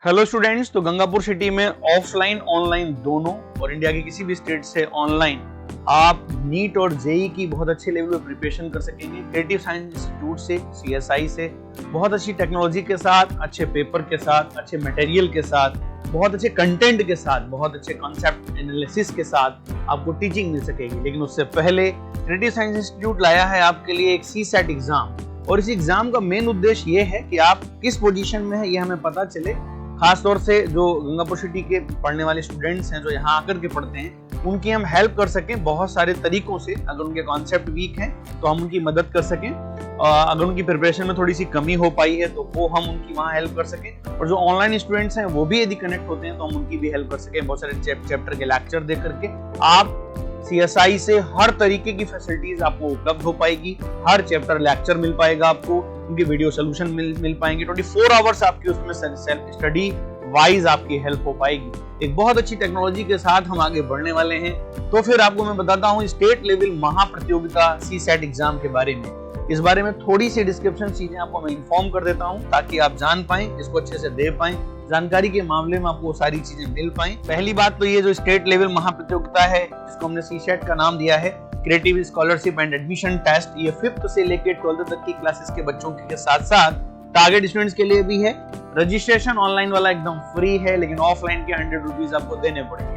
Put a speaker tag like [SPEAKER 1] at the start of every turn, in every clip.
[SPEAKER 1] Hello students, तो Gangapur city में offline online दोनों और इंडिया के किसी भी स्टेट से ऑनलाइन आप नीट और जेई की बहुत अच्छे लेवल पे प्रिपरेशन कर सकेंगे। क्रिएटिव साइंस इंस्टीट्यूट से, सीएसआई से बहुत अच्छी टेक्नोलॉजी के साथ, अच्छे पेपर के साथ, अच्छे मटेरियल के साथ, बहुत अच्छे कंटेंट के साथ, बहुत अच्छे कॉन्सेप्ट एनालिसिस के साथ आपको टीचिंग मिल सकेगी। लेकिन उससे पहले क्रिएटिव साइंस इंस्टीट्यूट लाया है आपके लिए एक सीसेट एग्जाम, और इस एग्जाम का मेन उद्देश्य ये है कि आप किस पोजीशन में है ये हमें पता चले। खास तौर से जो गंगापुर सिटी के पढ़ने वाले स्टूडेंट्स हैं जो यहाँ आकर के पढ़ते हैं, उनकी हम हेल्प कर सकें बहुत सारे तरीकों से। अगर उनके कॉन्सेप्ट वीक हैं तो हम उनकी मदद कर सकें, अगर उनकी प्रिपरेशन में थोड़ी सी कमी हो पाई है तो वो हम उनकी वहाँ हेल्प कर सकें, और जो ऑनलाइन स्टूडेंट्स हैं वो भी यदि कनेक्ट होते हैं तो हम उनकी भी हेल्प कर सकें। बहुत सारे चैप्टर के लेक्चर दे करके आप सीएसआई से हर तरीके की फैसिलिटीज आपको उपलब्ध हो पाएगी। हर चैप्टर लेक्चर मिल पाएगा आपको, उनके वीडियो सोल्यूशन मिल पाएंगे। 24 आवर्स आपकी उसमें सेल्फ स्टडी वाइज आपकी हेल्प हो पाएगी। एक बहुत अच्छी टेक्नोलॉजी के साथ हम आगे बढ़ने वाले हैं। तो फिर आपको मैं बताता हूँ स्टेट लेवल महाप्रतियोगिता सीसेट एग्जाम के बारे में। इस बारे में थोड़ी सी डिस्क्रिप्शन चीजें आपको मैं इन्फॉर्म कर देता हूँ ताकि आप जान पाएं, इसको अच्छे से दे पाएं, जानकारी के मामले में आपको सारी चीजें मिल पाएं। पहली बात तो ये जो स्टेट लेवल महाप्रतियोगिता है, जिसको हमने सीसेट का नाम दिया है, creative scholarship and admission test, ये 5th से लेकर 12th तक की क्लासेस के बच्चों के साथ साथ टारगेट स्टूडेंट्स के लिए भी है। रजिस्ट्रेशन ऑनलाइन वाला एकदम फ्री है, लेकिन ऑफलाइन के 100 रुपीज आपको देने पड़ेंगे।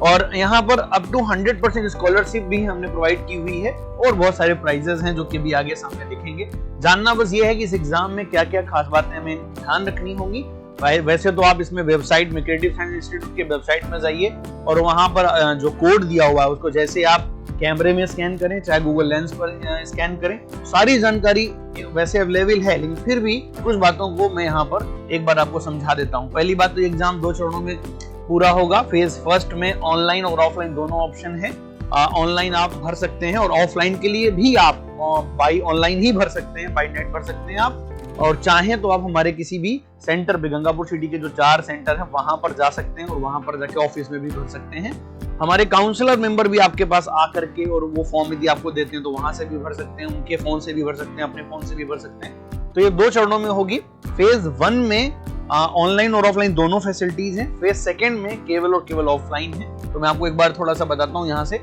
[SPEAKER 1] और यहाँ पर अप टू 100% स्कॉलरशिप भी हमने प्रोवाइड की हुई है, और बहुत सारे प्राइजेस हैं जो कि भी आगे सामने दिखेंगे। जानना बस ये है कि इस एग्जाम में क्या क्या खास बातें हमें ध्यान रखनी होंगी। वैसे तो आप इसमें वेबसाइट में, क्रिएटिव साइंस इंस्टीट्यूट के वेबसाइट में जाइए और वहां पर जो कोड दिया हुआ है उसको जैसे आप कैमरे में स्कैन करें, चाहे गूगल लेंस पर स्कैन करें, सारी जानकारी वैसे अवेलेबल है। लेकिन फिर भी कुछ बातों को मैं यहाँ पर एक बार आपको समझा देता हूँ। पहली बात तो एग्जाम 2 चरणों में पूरा होगा। फेज फर्स्ट में ऑनलाइन और ऑफलाइन दोनों ऑप्शन है। ऑनलाइन आप भर सकते हैं और ऑफलाइन के लिए भी आप बाई ऑनलाइन ही भर सकते हैं, बाई नेट भर सकते हैं आप, और चाहें तो आप हमारे किसी भी सेंटर पे, गंगापुर सिटी के जो 4 सेंटर हैं वहां पर जा सकते हैं और वहां पर जाके ऑफिस में भी भर सकते हैं। हमारे काउंसलर मेंबर भी आपके पास आकर के और वो फॉर्म यदि आपको देते हैं तो वहां से भी भर सकते हैं, उनके फोन से भी भर सकते हैं, अपने फोन से भी भर सकते हैं। तो ये 2 चरणों में होगी। फेज 1 में ऑनलाइन और ऑफलाइन दोनों फैसिलिटीज हैं। फेज सेकंड में केवल और केवल ऑफलाइन है। तो मैं आपको एक बार थोड़ा सा बताता हूँ यहाँ से।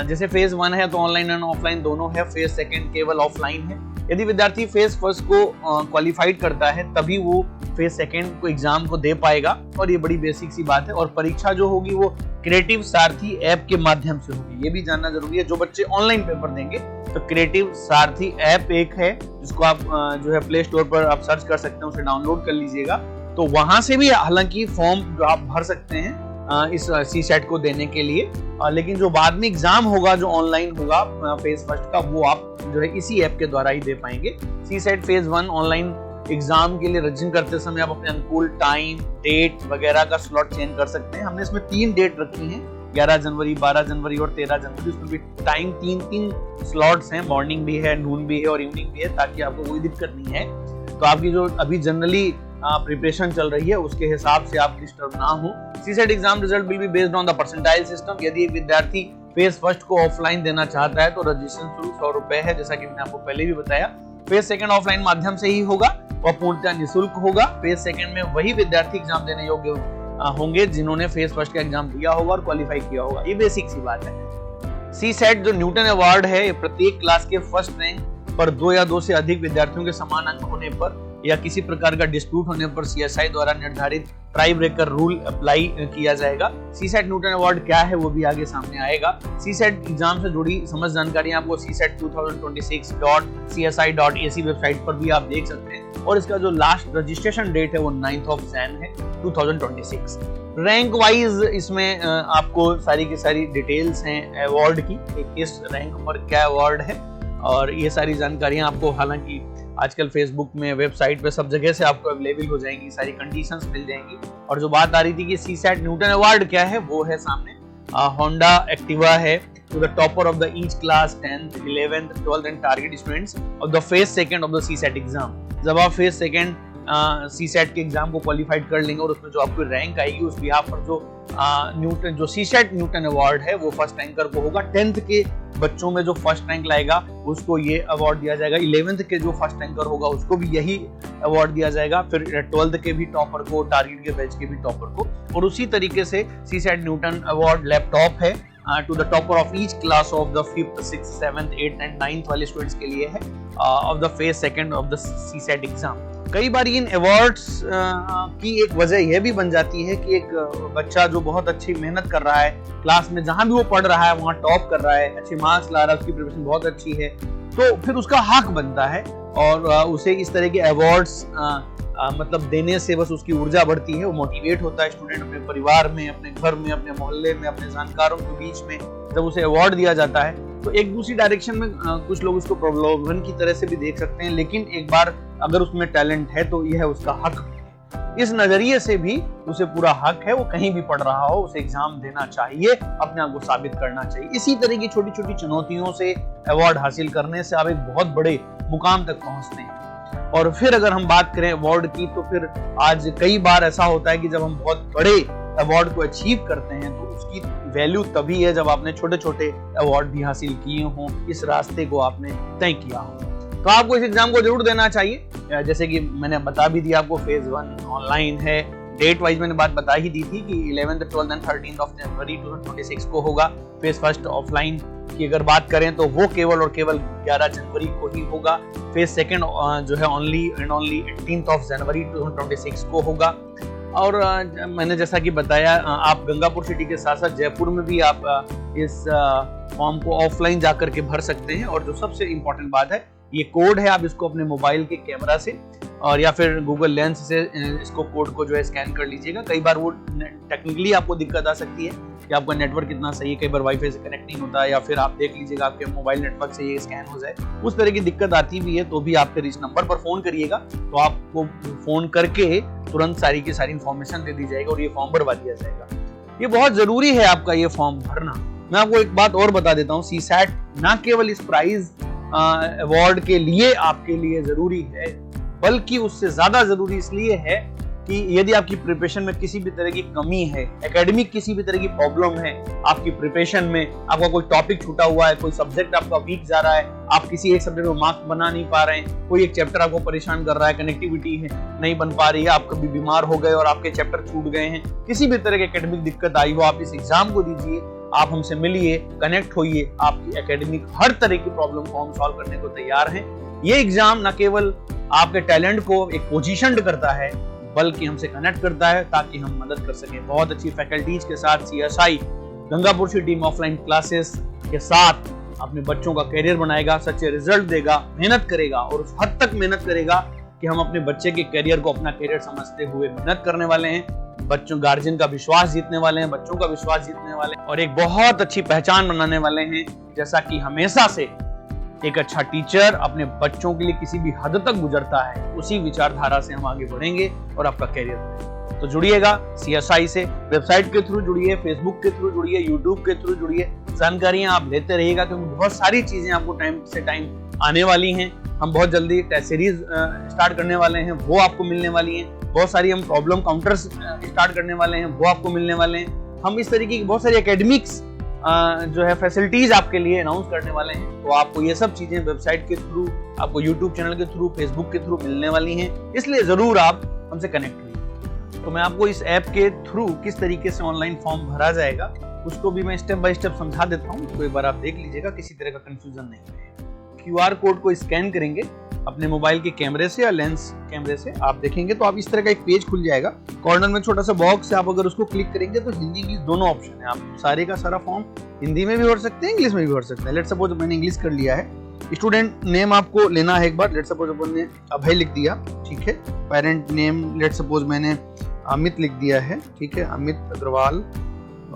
[SPEAKER 1] जैसे फेज 1 है तो ऑनलाइन एंड ऑफलाइन दोनों है, फेज सेकंड केवल ऑफलाइन है। यदि विद्यार्थी फेज फर्स्ट को क्वालिफाइड करता है तभी वो फेज सेकंड को एग्जाम को दे पाएगा, और ये बड़ी बेसिक सी बात है। और परीक्षा जो होगी वो क्रिएटिव सारथी ऐप के माध्यम से होगी, ये भी जानना जरूरी है। जो बच्चे ऑनलाइन पेपर देंगे तो क्रिएटिव सारथी ऐप एक है जिसको आप जो है प्ले स्टोर पर आप सर्च कर सकते हैं, उसे डाउनलोड कर लीजिएगा। तो वहां से भी हालांकि फॉर्म जो आप भर सकते हैं इस सीसेट को देने के लिए, लेकिन जो बाद में एग्जाम होगा जो ऑनलाइन होगा फेज फर्स्ट का, वो आप जो है इसी ऐप के द्वारा ही दे पाएंगे। सीसेट फेज 1 ऑनलाइन एग्जाम के लिए रजिस्ट्रेशन करते समय आप अपने अनुकूल टाइम, डेट वगैरह का स्लॉट चेंज कर सकते हैं। हमने इसमें 3 डेट रखी हैं, 11 जनवरी, 12 जनवरी और 13 जनवरी। उसमें भी टाइम 3 स्लॉट्स हैं, मॉर्निंग भी है, नून भी है और इवनिंग भी है, ताकि आपको कोई दिक्कत नहीं है। तो आपकी जो अभी जनरली प्रिपरेशन चल रही है उसके हिसाब से आप डिस्टर्ब ना हो। CSAT exam result will be based on the percentile system. यदि एक विद्यार्थी फेज फर्स्ट को ऑफलाइन देना चाहता है तो रजिस्ट्रेशन शुल्क 100 रुपए है, जैसा कि मैंने आपको पहले भी बताया। फेज सेकंड ऑफलाइन माध्यम से ही होगा और पूर्णतः निःशुल्क होगा। फेज सेकंड में वही विद्यार्थी एग्जाम देने योग्य होंगे जिन्होंने फेज फर्स्ट का एग्जाम दिया होगा और क्वालिफाई किया होगा। ये बेसिक सी बात है। सीसेट जो न्यूटन अवार्ड है, प्रत्येक क्लास के फर्स्ट रैंक पर 2 या 2 से अधिक विद्यार्थियों के समान अंक होने पर या किसी प्रकार का डिस्प्यूट होने पर सीएसआई द्वारा निर्धारित ट्राई ब्रेकर रूल अप्लाई किया जाएगा। सीसेट न्यूटन अवार्ड क्या है वो भी आगे सामने आएगा। सीसेट एग्जाम से जुड़ी समस्त जानकारी आपको cset2026.csi.ac वेबसाइट पर भी आप देख सकते हैं, और इसका जो लास्ट रजिस्ट्रेशन डेट है वो 9 जैन है 2026। रैंक वाइज इसमें आपको सारी की सारी डिटेल्स हैं अवार्ड की, किस रैंक पर क्या अवार्ड है, और ये सारी जानकारियां आपको हालांकि आजकल फेसबुक में, वेबसाइट पे, सब जगह से आपको अवेलेबल हो जाएंगी, सारी कंडीशंस मिल जाएंगी। और जो बात आ रही थी कि सीसेट न्यूटन अवार्ड क्या है, वो है सामने। होंडा एक्टिवा है to the topper of the each class 10th, 11th, 12th and target students of the phase second of the CSAT exam. जब आप फेज सेकंड सी सेट के एग्जाम को क्वालिफाइड कर लेंगे और उसमें जो आपकी रैंक आएगी उस बिहाफ पर जो सी सेट न्यूटन अवार्ड है वो फर्स्ट रैंकर को होगा। 10th के बच्चों में जो फर्स्ट रैंक लाएगा उसको ये अवार्ड दिया जाएगा। 11th के जो फर्स्ट रैंकर होगा उसको भी यही अवार्ड दिया जाएगा। फिर 12th के भी टॉपर को, टारगेट के बैच के भी टॉपर को। और उसी तरीके से C SAT Newton award laptop है to the topper of each class of the 5th, 6th, 7th, 8th and 9th वाले स्टूडेंट्स के लिए है of the phase second of the C SAT exam. कई बार इन अवार्ड्स की एक वजह यह भी बन जाती है कि एक बच्चा जो बहुत अच्छी मेहनत कर रहा है क्लास में, जहां भी वो पढ़ रहा है वहां टॉप कर रहा है, अच्छे मार्क्स ला रहा है, उसकी प्रिपरेशन बहुत अच्छी है, तो फिर उसका हक बनता है और उसे इस तरह के अवार्ड्स मतलब देने से बस उसकी ऊर्जा बढ़ती है, वो मोटिवेट होता है स्टूडेंट अपने परिवार में, अपने घर में, अपने मोहल्ले में, अपने जानकारों के बीच में। जब उसे अवार्ड दिया जाता है तो एक दूसरी डायरेक्शन में कुछ लोग इसको प्रलोभन की तरह से भी देख सकते हैं, लेकिन एक बार अगर उसमें टैलेंट है तो यह उसका हक है। इस नजरिए से भी उसे पूरा हक है, वो कहीं भी पढ़ रहा हो उसे एग्जाम देना चाहिए, अपने आप को साबित करना चाहिए। इसी तरह की छोटी छोटी चुनौतियों से अवार्ड हासिल करने से आप एक बहुत बड़े मुकाम तक पहुंचते हैं। और फिर अगर हम बात करें अवार्ड की तो फिर आज कई बार ऐसा होता है कि जब हम बहुत बड़े अवार्ड को अचीव करते हैं तो उसकी वैल्यू तभी है जब आपने छोटे छोटे अवार्ड भी हासिल किए हों, इस रास्ते को आपने तय किया हो। तो आपको इस एग्जाम को जरूर देना चाहिए। जैसे कि मैंने बता भी दिया आपको, फेज 1 ऑनलाइन है, डेट वाइज मैंने बात बता ही दी थी कि 11th, 12th and 13th of January 2026 को होगा। फेज फर्स्ट ऑफलाइन की अगर बात करें तो वो केवल और केवल 11 जनवरी को ही होगा। फेज सेकंड जो है only and only 18th of January 2026 को होगा। और मैंने जैसा कि बताया, आप गंगापुर सिटी के साथ साथ जयपुर में भी आप इस फॉर्म को ऑफलाइन जाकर के भर सकते हैं। और जो सबसे इम्पोर्टेंट बात है, ये कोड है, आप इसको अपने मोबाइल के कैमरा से और या फिर गूगल लेंस से इसको कोड को जो है स्कैन कर लीजिएगा। कई बार वो टेक्निकली आपको दिक्कत आ सकती है कि आपका नेटवर्क कितना सही है, कई बार वाईफाई से कनेक्ट नहीं होता है, या फिर आप देख लीजिएगा आपके मोबाइल नेटवर्क से ये स्कैन हो जाए, उस तरह की दिक्कत आती भी है तो भी आप फिर इस नंबर पर फोन करिएगा, तो आपको फोन करके तुरंत सारी की सारी इंफॉर्मेशन दे दी जाएगी और ये फॉर्म भरवा दिया जाएगा। ये बहुत जरूरी है आपका ये फॉर्म भरना। मैं आपको एक बात और बता देता हूँ, सीसैट ना केवल इस प्राइज अवार्ड के लिए आपके लिए जरूरी है, बल्कि उससे ज्यादा जरूरी इसलिए है कि यदि आपकी प्रिपरेशन में किसी भी तरह की कमी है, एकेडमिक किसी भी तरह की प्रॉब्लम है आपकी प्रिपरेशन में, आपका कोई टॉपिक छूटा हुआ है, कोई सब्जेक्ट आपका वीक जा रहा है, आप किसी एक सब्जेक्ट में मार्क्स बना नहीं पा रहे हैं, कोई एक चैप्टर आपको परेशान कर रहा है, कनेक्टिविटी है नहीं बन पा रही है, आप कभी बीमार हो गए और आपके चैप्टर छूट गए हैं, किसी भी तरह की एकेडमिक दिक्कत आई हो, आप इस एग्जाम को दीजिए, आप हमसे मिलिए, कनेक्ट होइए, आपकी एकेडमिक हर तरह की प्रॉब्लम को हम सॉल्व करने को तैयार हैं। ये एग्जाम न केवल आपके टैलेंट को एक पोजीशन करता है, बल्कि हमसे कनेक्ट करता है ताकि हम मदद कर सकें। बहुत अच्छी फैकल्टीज के साथ CSI गंगापुर सिटी में ऑफलाइन क्लासेस के साथ अपने बच्चों का करियर बनाएगा, सच्चे रिजल्ट देगा, मेहनत करेगा और उस हद तक मेहनत करेगा कि हम अपने बच्चे के करियर को अपना करियर समझते हुए मेहनत करने वाले हैं, बच्चों गार्जियन का विश्वास जीतने वाले हैं, बच्चों का विश्वास जीतने वाले हैं और एक बहुत अच्छी पहचान बनाने वाले हैं। जैसा कि हमेशा से एक अच्छा टीचर अपने बच्चों के लिए किसी भी हद तक गुजरता है, उसी विचारधारा से हम आगे बढ़ेंगे और आपका करियर बढ़ेगा। तो जुड़िएगा CSI से, वेबसाइट के थ्रू जुड़िए, फेसबुक के थ्रू जुड़िए, यूट्यूब के थ्रू जुड़िए, जानकारियां आप लेते रहिएगा क्योंकि बहुत सारी चीजें आपको टाइम से टाइम आने वाली हैं। हम बहुत जल्दी टेस्ट सीरीज स्टार्ट करने वाले हैं, वो आपको मिलने वाली हैं। बहुत सारी हम प्रॉब्लम काउंटर्स स्टार्ट करने वाले हैं, वो आपको मिलने वाले हैं। हम इस तरीके की बहुत सारी एकेडमिक्स जो है फैसिलिटीज आपके लिए अनाउंस करने वाले हैं। तो आपको ये सब चीजें वेबसाइट के थ्रू, आपको यूट्यूब चैनल के थ्रू, फेसबुक के थ्रू मिलने वाली हैं, इसलिए जरूर आप हमसे कनेक्ट करिए। तो मैं आपको इस ऐप के थ्रू किस तरीके से ऑनलाइन फॉर्म भरा जाएगा उसको भी मैं स्टेप बाय स्टेप समझा देता हूँ, तो एक बार आप देख लीजिएगा, किसी तरह का कंफ्यूजन नहीं है। QR कोड को स्कैन करेंगे अपने मोबाइल के कैमरे से या लेंस कैमरे से, आप देखेंगे तो आप इस तरह का एक पेज खुल जाएगा। कॉर्नर में छोटा सा बॉक्स है, आप अगर उसको क्लिक करेंगे तो हिंदी इंग्लिश दोनों ऑप्शन है। आप सारे का सारा फॉर्म हिंदी में भी भर सकते हैं, इंग्लिश में भी भर सकते हैं। लेट्स सपोज मैंने इंग्लिश कर लिया है। स्टूडेंट नेम आपको लेना है एक बार, लेट्स सपोज अपन ने अभय लिख दिया, ठीक है। पेरेंट नेम लेट्स सपोज मैंने अमित लिख दिया है, ठीक है, अमित अग्रवाल।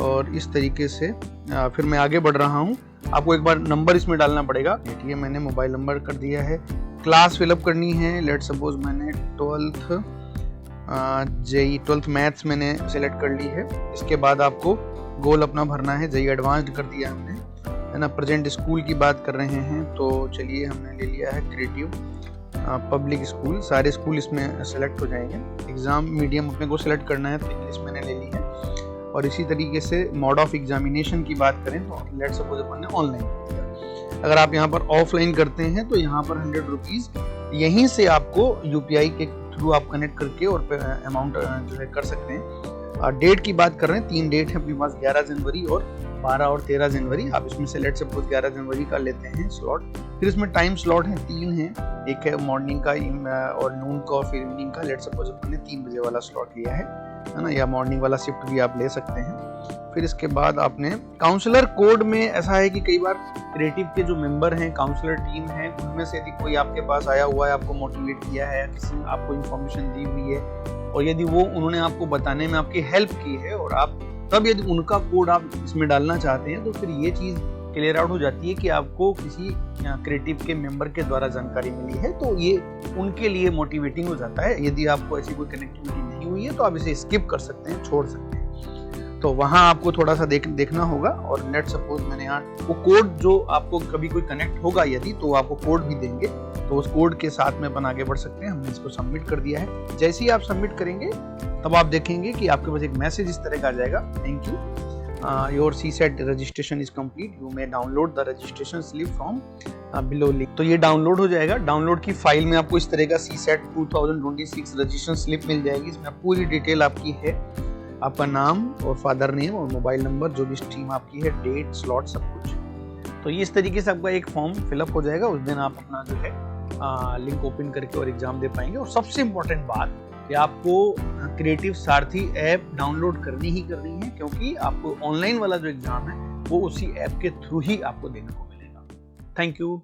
[SPEAKER 1] और इस तरीके से फिर मैं आगे बढ़ रहा हूँ। आपको एक बार नंबर इसमें डालना पड़ेगा, ठीक है, मैंने मोबाइल नंबर कर दिया है। क्लास फिलअप करनी है, लेट्स सपोज मैंने 12th मैथ्स मैंने सेलेक्ट कर ली है। इसके बाद आपको गोल अपना भरना है, JEE एडवांस्ड कर दिया हमने, है ना। प्रेजेंट स्कूल की बात कर रहे हैं तो चलिए हमने ले लिया है क्रिएटिव पब्लिक स्कूल, सारे स्कूल इसमें सेलेक्ट हो जाएंगे। एग्ज़ाम मीडियम अपने को सेलेक्ट करना है तो इंग्लिश मैंने ले ली है। और इसी तरीके से मोड ऑफ एग्जामिनेशन की बात करें तो लेट सपोज अपन ने ऑनलाइन किया। अगर आप यहाँ पर ऑफलाइन करते हैं तो यहाँ पर 100 रुपीज़ यहीं से आपको UPI के थ्रू आप कनेक्ट करके और अमाउंट जो है कर सकते हैं। डेट की बात कर रहे हैं, 3 डेट है अपने पास, 11 जनवरी और 12 और 13 जनवरी। आप इसमें से लेट सपोज 11 जनवरी का लेते हैं स्लॉट। फिर इसमें टाइम स्लॉट है 3 हैं, एक है मॉर्निंग का और नून का और फिर इवनिंग का। लेट सपोज अपन ने 3 बजे वाला स्लॉट लिया है ना, या मॉर्निंग वाला शिफ्ट भी आप ले सकते हैं। फिर इसके बाद आपने काउंसलर कोड में ऐसा है कि कई बार क्रिएटिव के जो मेंबर हैं, काउंसलर टीम है, उनमें से यदि कोई आपके पास आया हुआ है, आपको मोटिवेट किया है, किसी ने आपको इन्फॉर्मेशन दी हुई है और यदि वो उन्होंने आपको बताने में आपकी हेल्प की है और आप तब यदि उनका कोड आप इसमें डालना चाहते हैं तो फिर ये चीज़ क्लियर आउट हो जाती है कि आपको किसी क्रिएटिव के मेंबर के द्वारा जानकारी मिली है, तो ये उनके लिए मोटिवेटिंग हो जाता है। यदि आपको ऐसी कोई कनेक्टिविटी नहीं हुई है तो आप इसे स्किप कर सकते हैं, छोड़ सकते हैं। तो वहाँ आपको थोड़ा सा देखना होगा। और नेट सपोज मैंने यहाँ वो कोड जो आपको कभी कोई कनेक्ट होगा यदि, तो आपको कोड भी देंगे, तो उस कोड के साथ में अपन आगे बढ़ सकते हैं। हमने इसको सबमिट कर दिया है। जैसे ही आप सबमिट करेंगे तब आप देखेंगे कि आपके पास एक मैसेज इस तरह का आ जाएगा, thank you, your CSET registration is complete, you may download the registration slip from below link. तो ये डाउनलोड हो जाएगा। डाउनलोड की फाइल में आपको इस तरह का CSET 2026 रजिस्ट्रेशन स्लिप मिल जाएगी। इसमें पूरी डिटेल आपकी है, आपका नाम और फादर नेम और मोबाइल नंबर, जो भी स्ट्रीम आपकी है, डेट, स्लॉट, सब कुछ। तो ये इस तरीके से आपका एक फॉर्म फिलअप हो जाएगा। उस दिन आप अपना जो है लिंक ओपन करके और एग्जाम दे पाएंगे। और सबसे इम्पोर्टेंट बात कि आपको क्रिएटिव सारथी ऐप डाउनलोड करनी ही करनी है, क्योंकि आपको ऑनलाइन वाला जो एग्जाम है वो उसी ऐप के थ्रू ही आपको देने को मिलेगा। Thank you.